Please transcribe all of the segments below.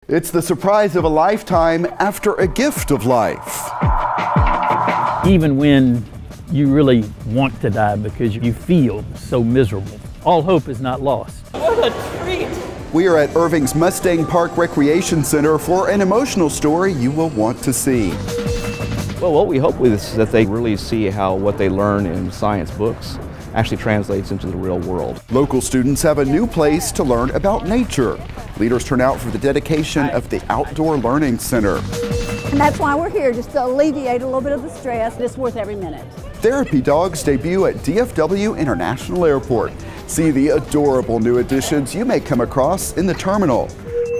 It's the surprise of a lifetime after a gift of life. Even when you really want to die because you feel so miserable, all hope is not lost. What a treat! We are at Irving's Mustang Park Recreation Center for an emotional story you will want to see. Well, what we hope is that they really see how what they learn in science books actually translates into the real world. Local students have a new place to learn about nature. Leaders turn out for the dedication of the Outdoor Learning Center. And that's why we're here, just to alleviate a little bit of the stress. It's worth every minute. Therapy dogs debut at DFW International Airport. See the adorable new additions you may come across in the terminal.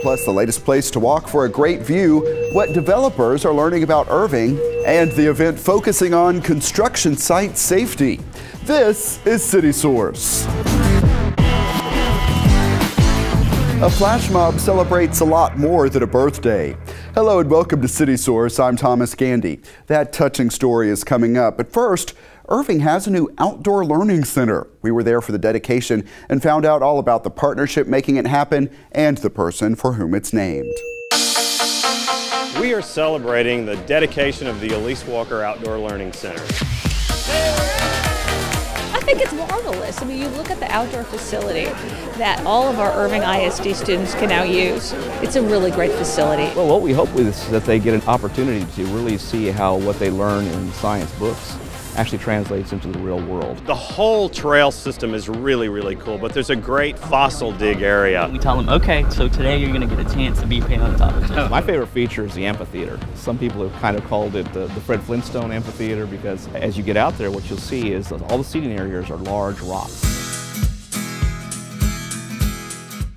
Plus the latest place to walk for a great view, what developers are learning about Irving, and the event focusing on construction site safety. This is City Source. A flash mob celebrates a lot more than a birthday. Hello and welcome to City Source. I'm Thomas Gandy. That touching story is coming up. But first, Irving has a new outdoor learning center. We were there for the dedication and found out all about the partnership making it happen and the person for whom it's named. We are celebrating the dedication of the Elisa Walker Outdoor Learning Center. I think it's marvelous. I mean, you look at the outdoor facility that all of our Irving ISD students can now use. It's a really great facility. Well, what we hope is that they get an opportunity to really see how what they learn in science books actually translates into the real world. The whole trail system is really, really cool, but there's a great fossil dig area. We tell them, okay, so today you're going to get a chance to be paleontologist. My favorite feature is the amphitheater. Some people have kind of called it the Fred Flintstone amphitheater because as you get out there, what you'll see is that all the seating areas are large rocks.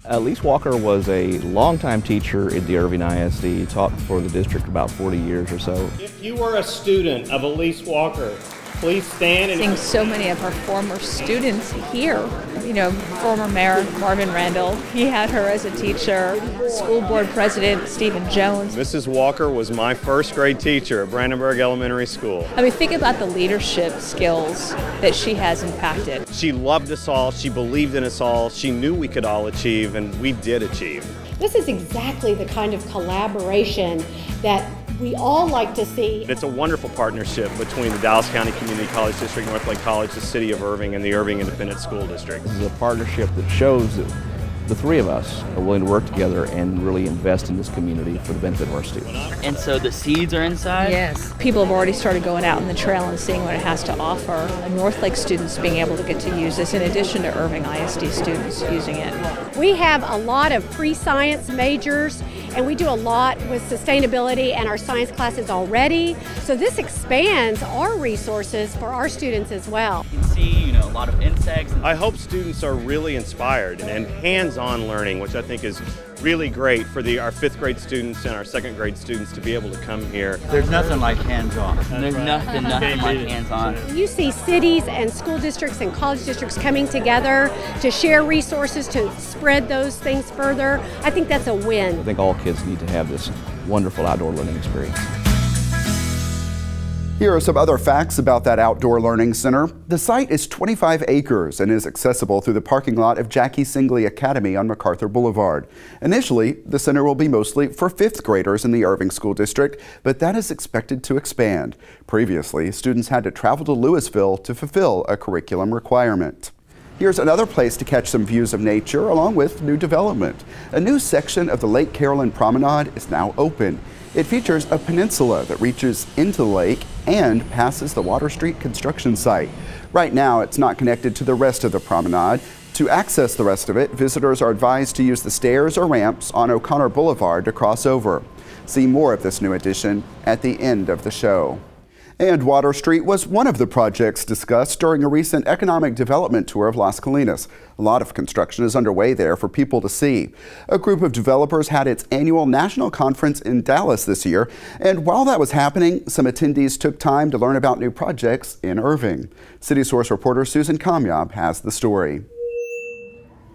Elisa Walker was a longtime teacher at the Irving ISD, taught for the district about 40 years or so. If you were a student of Elisa Walker, please stand. Seeing so many of our former students here. You know, former Mayor Marvin Randall, he had her as a teacher. School board president Stephen Jones. Mrs. Walker was my first grade teacher at Brandenburg Elementary School. I mean, think about the leadership skills that she has impacted. She loved us all, she believed in us all, she knew we could all achieve, and we did achieve. This is exactly the kind of collaboration that we all like to see. It's a wonderful partnership between the Dallas County Community College District, North Lake College, the City of Irving, and the Irving Independent School District. This is a partnership that shows that the three of us are willing to work together and really invest in this community for the benefit of our students. And so the seeds are inside? Yes. People have already started going out on the trail and seeing what it has to offer. North Lake students being able to get to use this in addition to Irving ISD students using it. We have a lot of pre-science majors and we do a lot with sustainability and our science classes already. So this expands our resources for our students as well. You can see, a lot of insects. I hope students are really inspired and hands-on learning, which I think is really great for our 5th grade students and our 2nd grade students to be able to come here. There's nothing like hands-on. There's nothing like hands-on. You see cities and school districts and college districts coming together to share resources, to spread those things further. I think that's a win. I think all kids need to have this wonderful outdoor learning experience. Here are some other facts about that outdoor learning center. The site is 25 acres and is accessible through the parking lot of Jackie Singley Academy on MacArthur Boulevard. Initially, the center will be mostly for 5th graders in the Irving School District, but that is expected to expand. Previously, students had to travel to Louisville to fulfill a curriculum requirement. Here's another place to catch some views of nature along with new development. A new section of the Lake Carolyn Promenade is now open. It features a peninsula that reaches into the lake and passes the Water Street construction site. Right now, it's not connected to the rest of the promenade. To access the rest of it, visitors are advised to use the stairs or ramps on O'Connor Boulevard to cross over. See more of this new addition at the end of the show. And Water Street was one of the projects discussed during a recent economic development tour of Las Colinas. A lot of construction is underway there for people to see. A group of developers had its annual national conference in Dallas this year, and while that was happening, some attendees took time to learn about new projects in Irving. City Source reporter Susan Kamyab has the story.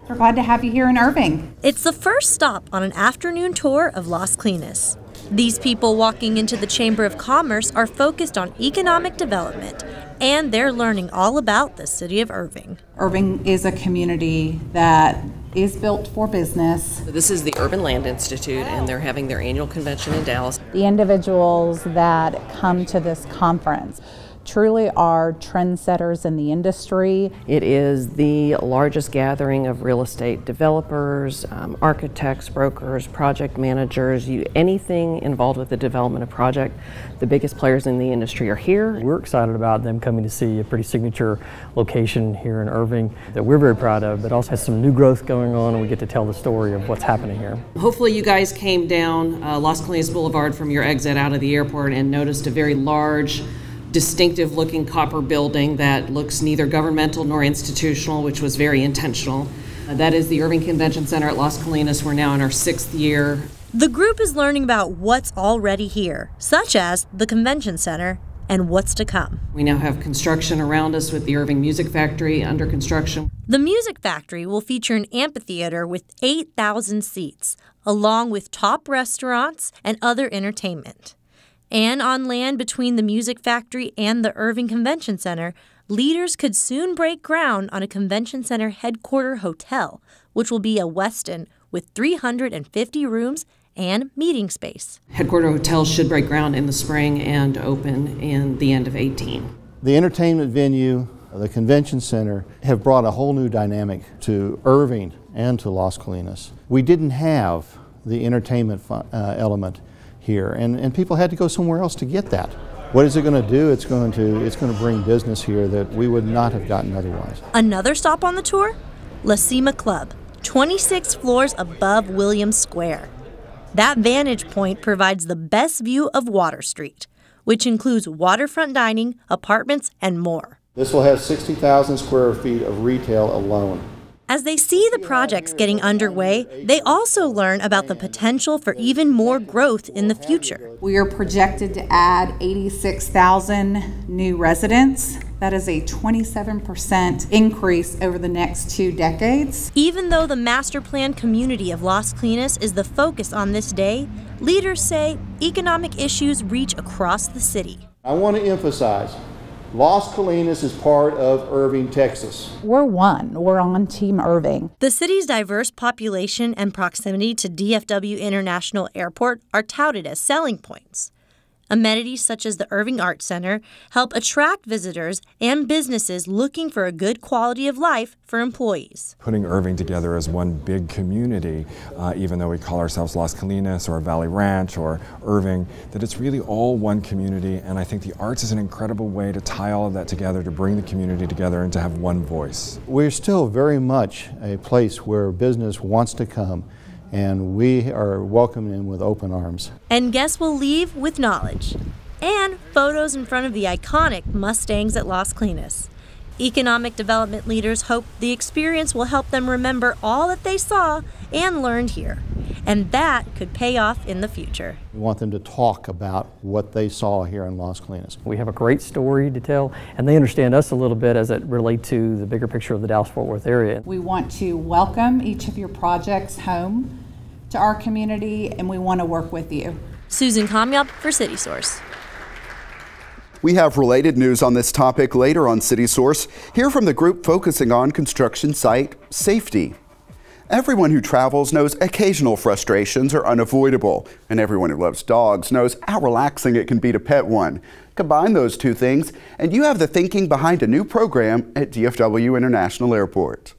We're glad to have you here in Irving. It's the first stop on an afternoon tour of Las Colinas. These people walking into the Chamber of Commerce are focused on economic development, and they're learning all about the city of Irving. Irving is a community that is built for business. This is the Urban Land Institute, and they're having their annual convention in Dallas. The individuals that come to this conference truly are trendsetters in the industry. It is the largest gathering of real estate developers, architects, brokers, project managers, anything involved with the development of project. The biggest players in the industry are here. We're excited about them coming to see a pretty signature location here in Irving that we're very proud of, but also has some new growth going on, and we get to tell the story of what's happening here. Hopefully you guys came down Las Colinas Boulevard from your exit out of the airport and noticed a very large, distinctive looking copper building that looks neither governmental nor institutional, which was very intentional. That is the Irving Convention Center at Las Colinas. We're now in our 6th year. The group is learning about what's already here, such as the convention center and what's to come. We now have construction around us with the Irving Music Factory under construction. The Music Factory will feature an amphitheater with 8,000 seats, along with top restaurants and other entertainment. And on land between the Music Factory and the Irving Convention Center, leaders could soon break ground on a convention center headquarter hotel, which will be a Westin with 350 rooms and meeting space. Headquarter Hotel should break ground in the spring and open in the end of 2018. The entertainment venue, the convention center, have brought a whole new dynamic to Irving and to Las Colinas. We didn't have the entertainment element here, and people had to go somewhere else to get that. What is it going to do? It's going to bring business here that we would not have gotten otherwise. Another stop on the tour? La Cima Club, 26 floors above Williams Square. That vantage point provides the best view of Water Street, which includes waterfront dining, apartments, and more. This will have 60,000 square feet of retail alone. As they see the projects getting underway, they also learn about the potential for even more growth in the future. We are projected to add 86,000 new residents. That is a 27% increase over the next 2 decades. Even though the master plan community of Las Colinas is the focus on this day, leaders say economic issues reach across the city. I want to emphasize, Las Colinas is part of Irving, Texas. We're one. We're on Team Irving. The city's diverse population and proximity to DFW International Airport are touted as selling points. Amenities such as the Irving Art Center help attract visitors and businesses looking for a good quality of life for employees. Putting Irving together as one big community, even though we call ourselves Las Colinas or Valley Ranch or Irving, that it's really all one community, and I think the arts is an incredible way to tie all of that together, to bring the community together and to have one voice. We're still very much a place where business wants to come, and we are welcoming them with open arms. And guests will leave with knowledge and photos in front of the iconic Mustangs at Las Colinas. Economic development leaders hope the experience will help them remember all that they saw and learned here, and that could pay off in the future. We want them to talk about what they saw here in Las Colinas. We have a great story to tell, and they understand us a little bit as it relates to the bigger picture of the Dallas-Fort Worth area. We want to welcome each of your projects home to our community, and we want to work with you. Susan Comyop for City Source. We have related news on this topic later on City Source. Hear from the group focusing on construction site safety. Everyone who travels knows occasional frustrations are unavoidable, and everyone who loves dogs knows how relaxing it can be to pet one. Combine those two things, and you have the thinking behind a new program at DFW International Airport.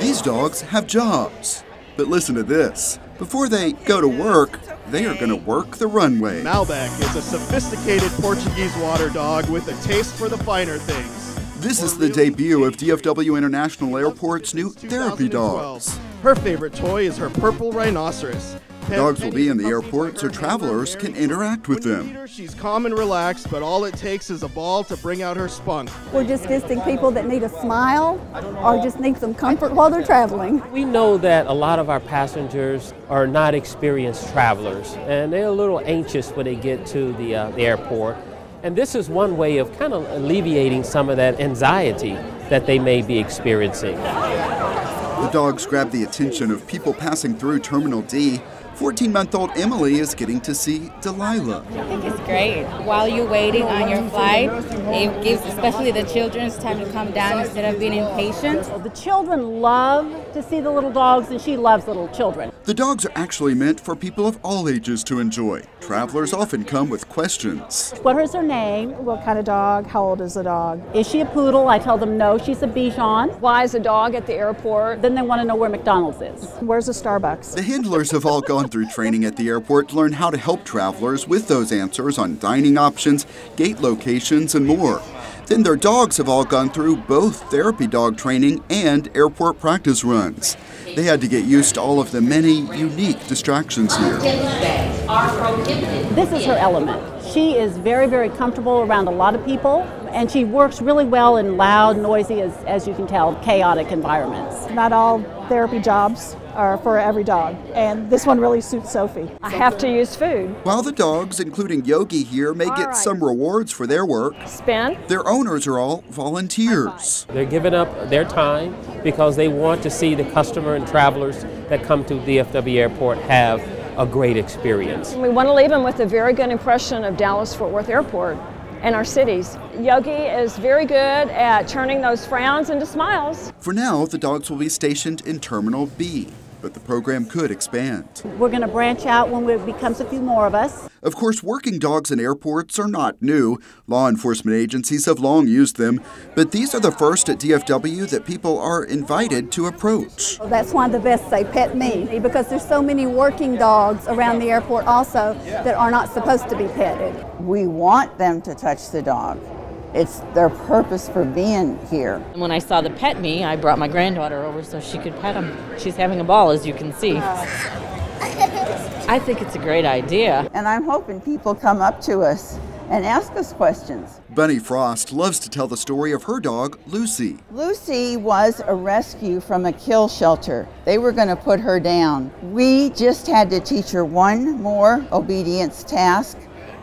These dogs have jobs, but listen to this. Before they go to work, they are going to work the runway. Malbec is a sophisticated Portuguese water dog with a taste for the finer things. This is the debut of DFW International Airport's new therapy dogs. Her favorite toy is her purple rhinoceros. The dogs will be in the airport so travelers can interact with them. She's calm and relaxed, but all it takes is a ball to bring out her spunk. We're just visiting people that need a smile or just need some comfort while they're traveling. We know that a lot of our passengers are not experienced travelers, and they're a little anxious when they get to the airport. And this is one way of kind of alleviating some of that anxiety that they may be experiencing. The dogs grab the attention of people passing through Terminal D. 14-month-old Emily is getting to see Delilah. I think it's great. While you're waiting on your flight, it gives especially the children time to come down instead of being impatient. The children love to see the little dogs, and she loves little children. The dogs are actually meant for people of all ages to enjoy. Travelers often come with questions. What is her name? What kind of dog? How old is the dog? Is she a poodle? I tell them no, she's a Bichon. Why is a dog at the airport? Then they want to know where McDonald's is. Where's the Starbucks? The handlers have all gone through training at the airport to learn how to help travelers with those answers on dining options, gate locations, and more. Then their dogs have all gone through both therapy dog training and airport practice runs. They had to get used to all of the many unique distractions here. This is her element. She is very, very comfortable around a lot of people, and she works really well in loud, noisy, as you can tell, chaotic environments. Not all therapy jobs are for every dog, and this one really suits Sophie. I have to use food. While the dogs, including Yogi here, may get some rewards for their work, their owners are all volunteers. They're giving up their time because they want to see the customer and travelers that come to DFW Airport have a great experience. We want to leave them with a very good impression of Dallas-Fort Worth Airport and our cities. Yogi is very good at turning those frowns into smiles. For now, the dogs will be stationed in Terminal B, but the program could expand. We're going to branch out when it becomes a few more of us. Of course, working dogs in airports are not new. Law enforcement agencies have long used them, but these are the first at DFW that people are invited to approach. That's why the vests say pet me, because there's so many working dogs around the airport also that are not supposed to be petted. We want them to touch the dog. It's their purpose for being here. When I saw the pet me, I brought my granddaughter over so she could pet him. She's having a ball, as you can see. I think it's a great idea. And I'm hoping people come up to us and ask us questions. Bunny Frost loves to tell the story of her dog, Lucy. Lucy was a rescue from a kill shelter. They were going to put her down. We just had to teach her one more obedience task,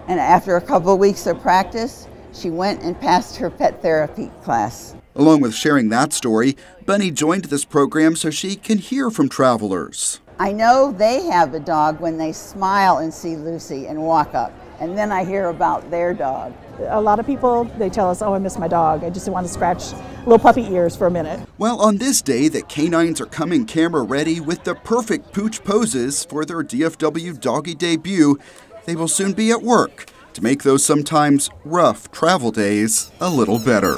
and after a couple of weeks of practice, she went and passed her pet therapy class. Along with sharing that story, Bunny joined this program so she can hear from travelers. I know they have a dog when they smile and see Lucy and walk up, and then I hear about their dog. A lot of people, they tell us, oh, I miss my dog. I just want to scratch little puppy ears for a minute. Well, on this day, the canines are coming camera ready with the perfect pooch poses for their DFW doggy debut. They will soon be at work to make those sometimes rough travel days a little better.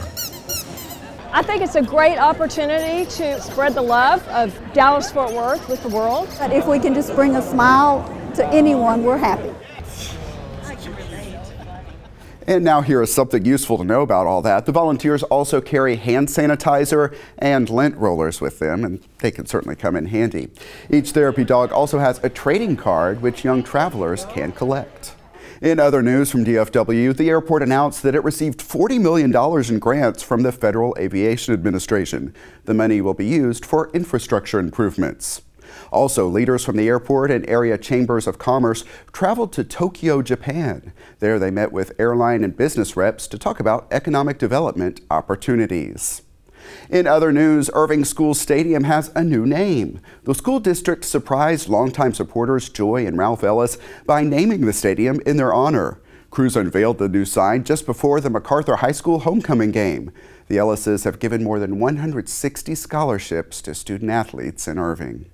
I think it's a great opportunity to spread the love of Dallas-Fort Worth with the world. But if we can just bring a smile to anyone, we're happy. And now here is something useful to know about all that. The volunteers also carry hand sanitizer and lint rollers with them, and they can certainly come in handy. Each therapy dog also has a trading card which young travelers can collect. In other news from DFW, the airport announced that it received $40 million in grants from the Federal Aviation Administration. The money will be used for infrastructure improvements. Also, leaders from the airport and area chambers of commerce traveled to Tokyo, Japan. There they met with airline and business reps to talk about economic development opportunities. In other news, Irving School Stadium has a new name. The school district surprised longtime supporters Joy and Ralph Ellis by naming the stadium in their honor. Crews unveiled the new sign just before the MacArthur High School homecoming game. The Ellises have given more than 160 scholarships to student athletes in Irving.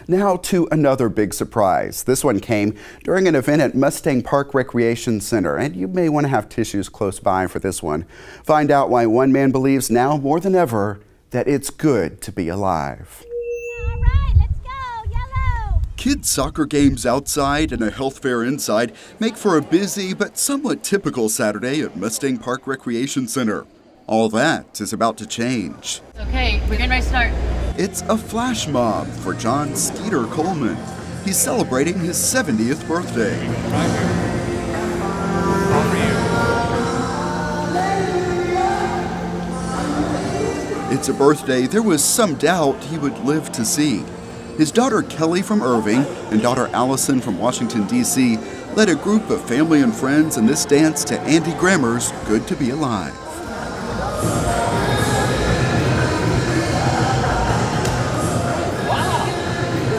Now to another big surprise. This one came during an event at Mustang Park Recreation Center, and you may want to have tissues close by for this one. Find out why one man believes now more than ever that it's good to be alive. All right, let's go, yellow! Kids' soccer games outside and a health fair inside make for a busy but somewhat typical Saturday at Mustang Park Recreation Center. All that is about to change. Okay, we're getting ready to start. It's a flash mob for John Skeeter Coleman. He's celebrating his 70th birthday. It's a birthday there was some doubt he would live to see. His daughter Kelly from Irving and daughter Allison from Washington, D.C. led a group of family and friends in this dance to Andy Grammer's Good to Be Alive.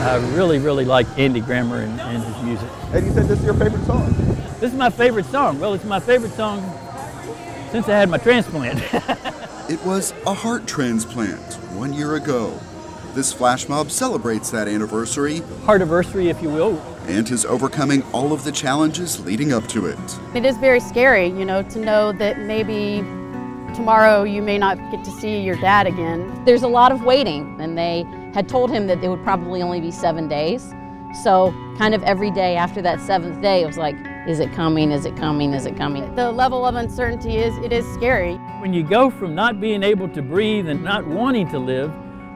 I really, really like Andy Grammer and his music. And you said this is your favorite song? This is my favorite song. Well, it's my favorite song since I had my transplant. It was a heart transplant 1 year ago. This flash mob celebrates that anniversary. Heartiversary, if you will. And his overcoming all of the challenges leading up to it. It is very scary, you know, to know that maybe tomorrow you may not get to see your dad again. There's a lot of waiting, and they had told him that it would probably only be 7 days. So kind of every day after that 7th day, it was like, is it coming, is it coming, is it coming? The level of uncertainty it is scary. When you go from not being able to breathe and not wanting to live,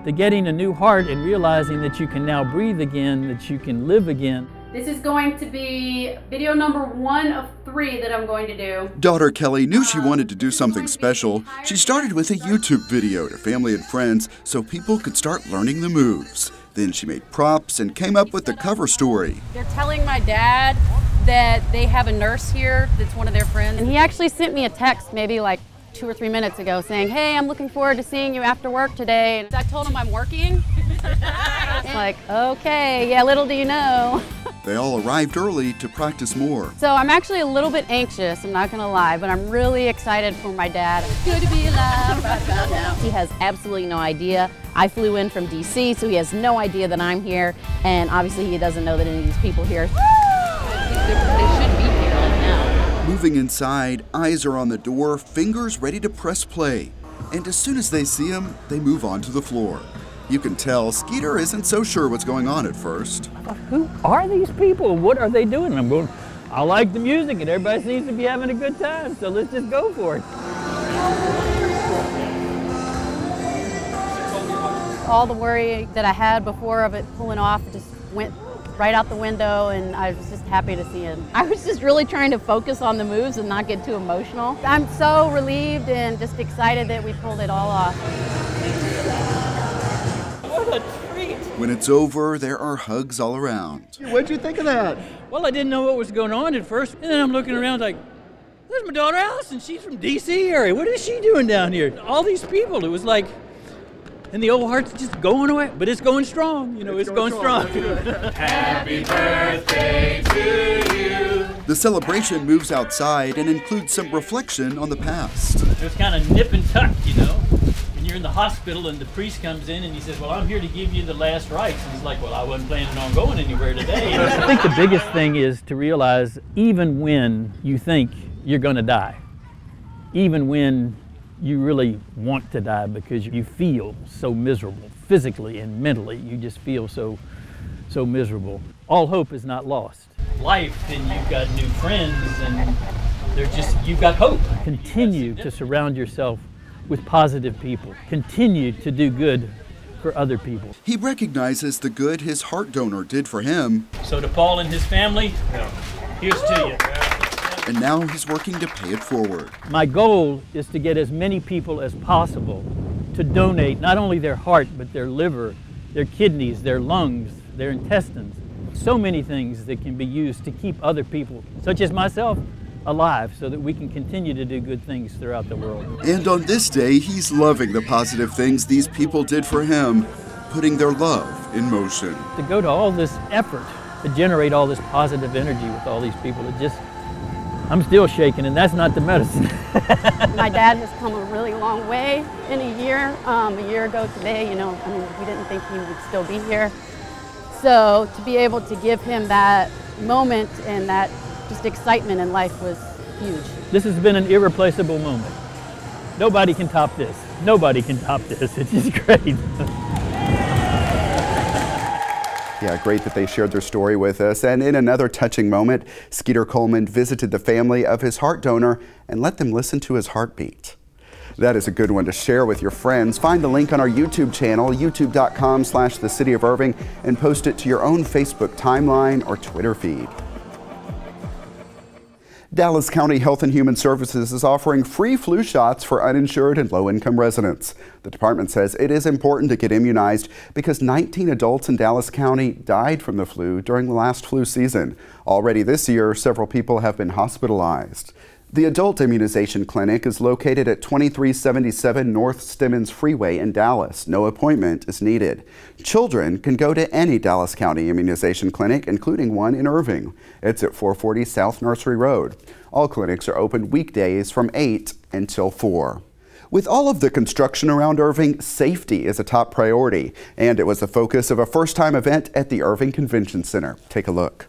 to getting a new heart and realizing that you can now breathe again, that you can live again. This is going to be video number 1 of 3 that I'm going to do. Daughter Kelly knew she wanted to do something special. She started with a YouTube video to family and friends so people could start learning the moves. Then she made props and came up with the cover story. They're telling my dad that they have a nurse here that's one of their friends. And he actually sent me a text maybe like 2 or 3 minutes ago saying, hey, I'm looking forward to seeing you after work today. And I told him I'm working. It's like, okay, yeah, little do you know. They all arrived early to practice more. So I'm actually a little bit anxious, I'm not gonna lie, but I'm really excited for my dad. It's good to be alive right about now. He has absolutely no idea. I flew in from DC, so he has no idea that I'm here, and obviously he doesn't know that any of these people here. They should be here like now. Moving inside, eyes are on the door, fingers ready to press play. And as soon as they see him, they move on to the floor. You can tell Skeeter isn't so sure what's going on at first. Who are these people? What are they doing? I'm going, I like the music and everybody seems to be having a good time, so let's just go for it. All the worry that I had before of it pulling off just went right out the window, and I was just happy to see him. I was just really trying to focus on the moves and not get too emotional. I'm so relieved and just excited that we pulled it all off. What a treat! When it's over, there are hugs all around. What'd you think of that? Well, I didn't know what was going on at first, and then I'm looking around like, there's my daughter Allison, she's from DC area. What is she doing down here? All these people, it was like, and the old heart's just going away, but it's going strong, you know, it's going strong. Happy birthday to you. The celebration moves outside and includes some reflection on the past. It was kind of nip and tuck, you know. When you're in the hospital and the priest comes in and he says, well, I'm here to give you the last rites. And he's like, well, I wasn't planning on going anywhere today. I think the biggest thing is to realize even when you think you're going to die, even when you really want to die because you feel so miserable, physically and mentally, you just feel so miserable. All hope is not lost. Life, then you've got new friends and you've got hope. Continue to surround yourself with positive people. Continue to do good for other people. He recognizes the good his heart donor did for him. So to Paul and his family, here's to you. And now he's working to pay it forward. My goal is to get as many people as possible to donate not only their heart, but their liver, their kidneys, their lungs, their intestines. So many things that can be used to keep other people, such as myself, alive so that we can continue to do good things throughout the world. And on this day, he's loving the positive things these people did for him, putting their love in motion. To go to all this effort to generate all this positive energy with all these people, I'm still shaking, and that's not the medicine. My dad has come a really long way in a year. A year ago today, you know, I mean, we didn't think he would still be here. So to be able to give him that moment and that just excitement in life was huge. This has been an irreplaceable moment. Nobody can top this. Nobody can top this. It's just great. Yeah, great that they shared their story with us. And in another touching moment, Skeeter Coleman visited the family of his heart donor and let them listen to his heartbeat. That is a good one to share with your friends. Find the link on our YouTube channel, youtube.com/the City of Irving, and post it to your own Facebook timeline or Twitter feed. Dallas County Health and Human Services is offering free flu shots for uninsured and low-income residents. The department says it is important to get immunized because 19 adults in Dallas County died from the flu during the last flu season. Already this year, several people have been hospitalized. The adult immunization clinic is located at 2377 North Stemmons Freeway in Dallas. No appointment is needed. Children can go to any Dallas County immunization clinic, including one in Irving. It's at 440 South Nursery Road. All clinics are open weekdays from 8 until 4. With all of the construction around Irving, safety is a top priority, and it was the focus of a first-time event at the Irving Convention Center. Take a look.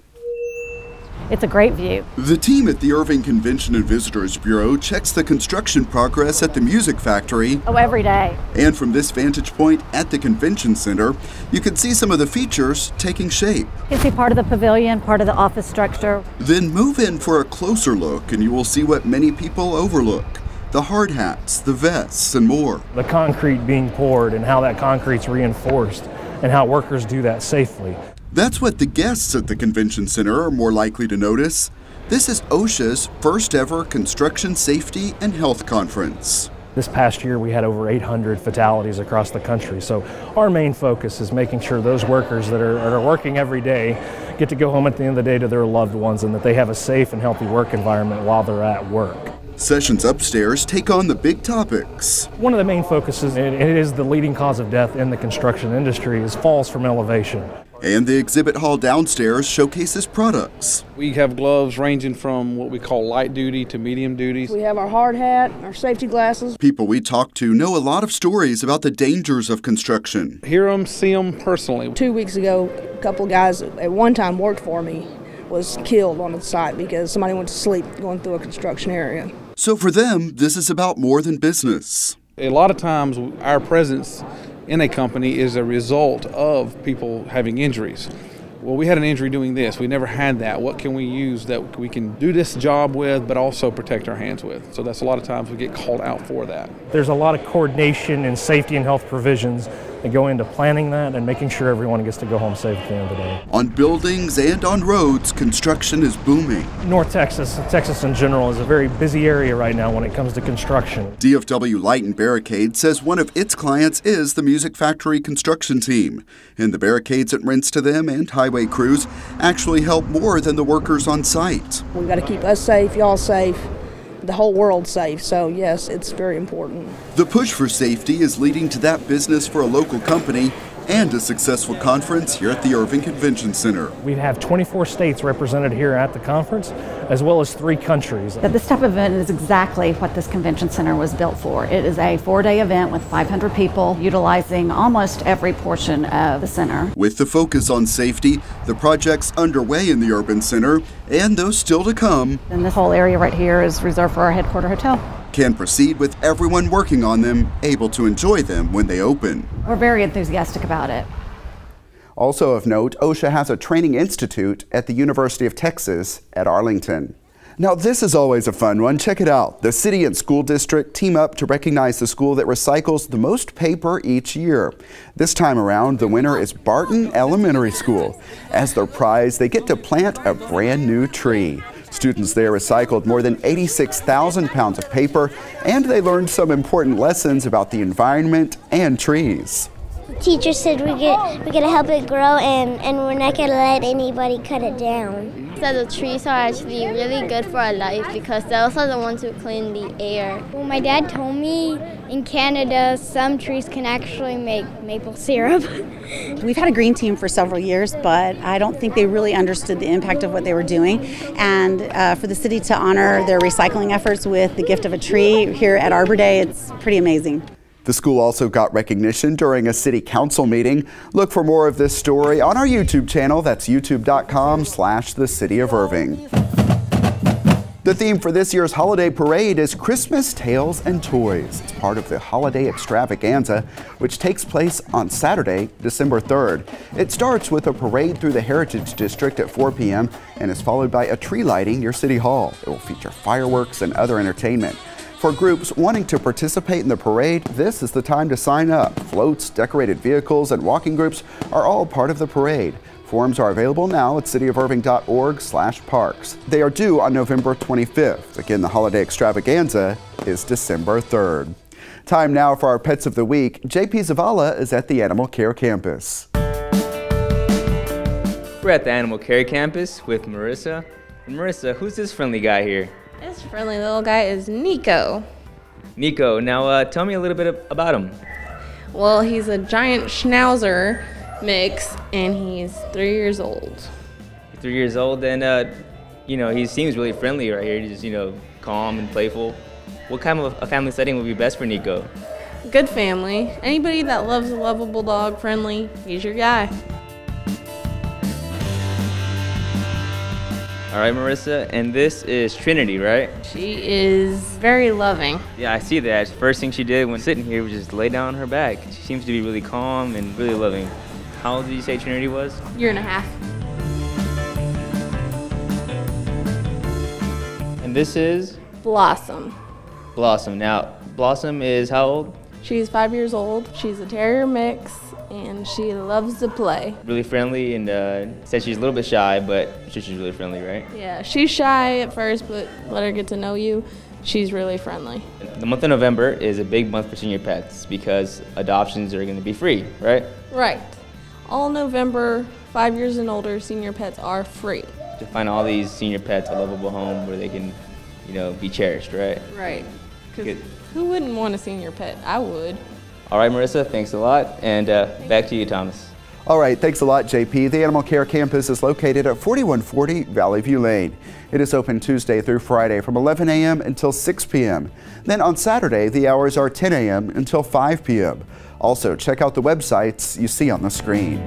It's a great view. The team at the Irving Convention and Visitors Bureau checks the construction progress at the Music Factory. Oh, every day. And from this vantage point at the Convention Center, you can see some of the features taking shape. You can see part of the pavilion, part of the office structure. Then move in for a closer look and you will see what many people overlook. The hard hats, the vests, and more. The concrete being poured and how that concrete's reinforced and how workers do that safely. That's what the guests at the Convention Center are more likely to notice. This is OSHA's first ever Construction Safety and Health Conference. This past year we had over 800 fatalities across the country, so our main focus is making sure those workers that are working every day get to go home at the end of the day to their loved ones and that they have a safe and healthy work environment while they're at work. Sessions upstairs take on the big topics. One of the main focuses, and it is the leading cause of death in the construction industry, is falls from elevation. And the exhibit hall downstairs showcases products. We have gloves ranging from what we call light duty to medium duty. We have our hard hat, our safety glasses. People we talk to know a lot of stories about the dangers of construction. Hear them, see them personally. 2 weeks ago, a couple of guys that at one time worked for me was killed on the site because somebody went to sleep going through a construction area. So for them, this is about more than business. A lot of times our presence in a company is a result of people having injuries. Well, we had an injury doing this. We never had that. What can we use that we can do this job with, but also protect our hands with? So that's a lot of times we get called out for that. There's a lot of coordination and safety and health provisions that go into planning that and making sure everyone gets to go home safe at the end of the day. On buildings and on roads, construction is booming. North Texas, Texas in general, is a very busy area right now when it comes to construction. DFW Light and Barricade says one of its clients is the Music Factory construction team. And the barricades it rents to them and highway crews actually help more than the workers on site. We've got to keep us safe, y'all safe, the whole world safe. So yes, it's very important. The push for safety is leading to that business for a local company and a successful conference here at the Irving Convention Center. We have 24 states represented here at the conference, as well as 3 countries. This type of event is exactly what this convention center was built for. It is a 4-day event with 500 people utilizing almost every portion of the center. With the focus on safety, the projects underway in the Urban Center and those still to come. And this whole area right here is reserved for our headquarter hotel. Can proceed with everyone working on them able to enjoy them when they open. We're very enthusiastic about it. Also of note, OSHA has a training institute at the University of Texas at Arlington. Now this is always a fun one. Check it out. The city and school district team up to recognize the school that recycles the most paper each year. This time around, the winner is Barton Elementary School. As their prize, they get to plant a brand new tree. Students there recycled more than 86,000 pounds of paper, and they learned some important lessons about the environment and trees. The teacher said we're gonna help it grow and we're not gonna let anybody cut it down. So the trees are actually really good for our life because those are the ones who clean the air. Well, my dad told me in Canada some trees can actually make maple syrup. We've had a green team for several years, but I don't think they really understood the impact of what they were doing. And for the city to honor their recycling efforts with the gift of a tree here at Arbor Day, it's pretty amazing. The school also got recognition during a city council meeting. Look for more of this story on our YouTube channel. That's youtube.com/The City of Irving. The theme for this year's holiday parade is Christmas Tales and Toys. It's part of the holiday extravaganza, which takes place on Saturday, December 3rd. It starts with a parade through the Heritage District at 4 p.m. and is followed by a tree lighting near City Hall. It will feature fireworks and other entertainment. For groups wanting to participate in the parade, this is the time to sign up. Floats, decorated vehicles, and walking groups are all part of the parade. Forms are available now at cityofirving.org/parks. They are due on November 25th. Again, the holiday extravaganza is December 3rd. Time now for our Pets of the Week. JP Zavala is at the Animal Care Campus. We're at the Animal Care Campus with Marissa. And Marissa, who's this friendly guy here? This friendly little guy is Nico. Nico, now tell me a little bit about him. Well, he's a giant schnauzer mix, and he's 3 years old. 3 years old, and you know, he seems really friendly right here. He's just, you know, calm and playful. What kind of a family setting would be best for Nico? Good family. Anybody that loves a lovable dog, friendly, he's your guy. All right, Marissa, and this is Trinity, right? She is very loving. Yeah, I see that. First thing she did when sitting here was just lay down on her back. She seems to be really calm and really loving. How old did you say Trinity was? 1.5 years. And this is? Blossom. Blossom. Now, Blossom is how old? She's 5 years old. She's a terrier mix, and she loves to play. Really friendly, and said she's a little bit shy, but she's really friendly, right? Yeah, she's shy at first, but let her get to know you. She's really friendly. The month of November is a big month for senior pets because adoptions are going to be free, right? Right. All November, 5 years and older, senior pets are free. To find all these senior pets a lovable home where they can, you know, be cherished, right? Right. Because who wouldn't want a senior pet? I would. All right, Marissa, thanks a lot. And back to you, Thomas. All right, thanks a lot, JP. The Animal Care Campus is located at 4140 Valley View Lane. It is open Tuesday through Friday from 11 a.m. until 6 p.m. Then on Saturday, the hours are 10 a.m. until 5 p.m. Also, check out the websites you see on the screen.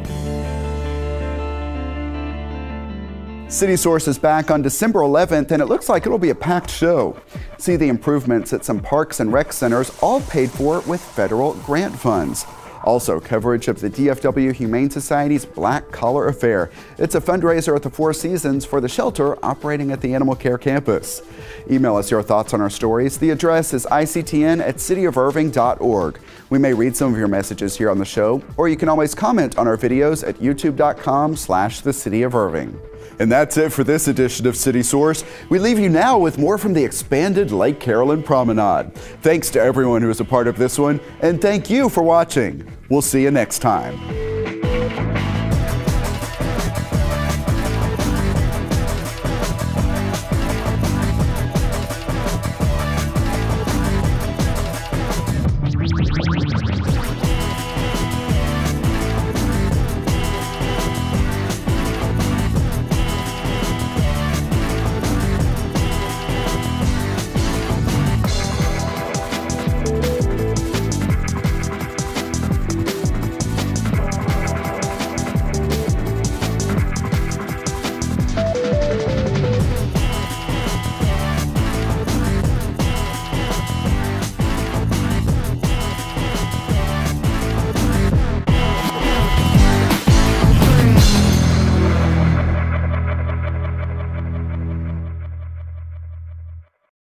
City Source is back on December 11th, and it looks like it'll be a packed show. See the improvements at some parks and rec centers, all paid for with federal grant funds. Also, coverage of the DFW Humane Society's Black Collar Affair. It's a fundraiser at the Four Seasons for the shelter operating at the Animal Care Campus. Email us your thoughts on our stories. The address is ictn@cityofirving.org. We may read some of your messages here on the show, or you can always comment on our videos at youtube.com/thecityofirving. And that's it for this edition of City Source. We leave you now with more from the expanded Lake Carolyn Promenade. Thanks to everyone who was a part of this one, and thank you for watching. We'll see you next time.